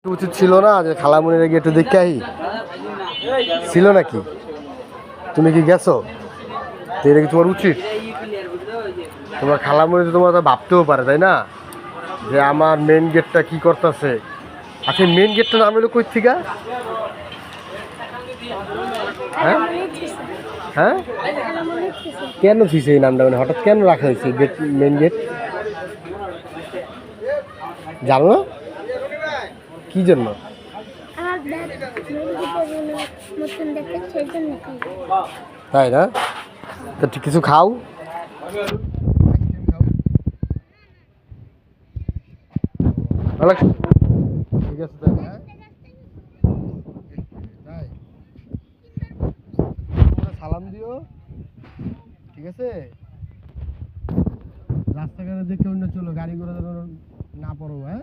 উচিত ছিল না যে খালামুনির গিয়ে একটু দেখে আহি? ছিল নাকি? তুমি কি গেছো? তো এটা কি তোমার উচিত? তোমার খালামুনি তো তোমার ভাবতেও পারে, তাই না, যে আমার মেন গেটটা কি করতেছে। আচ্ছা, মেন গেটটা নাম হলো কই থেকে? হ্যাঁ হ্যাঁ, কেন থিছে এই নামটা, মানে হঠাৎ কেন রাখা হয়েছে গেট, মেন গেট? জানো না কি জন্য? তাই না? তা ঠিক কিছু খাও। ঠিক আছে তাহলে, হ্যাঁ? তাই সালাম দিও, ঠিক আছে? রাস্তাঘাটে দেখে অন্য চলো, গাড়ি ঘোড়া যেন না পড়ো, হ্যাঁ?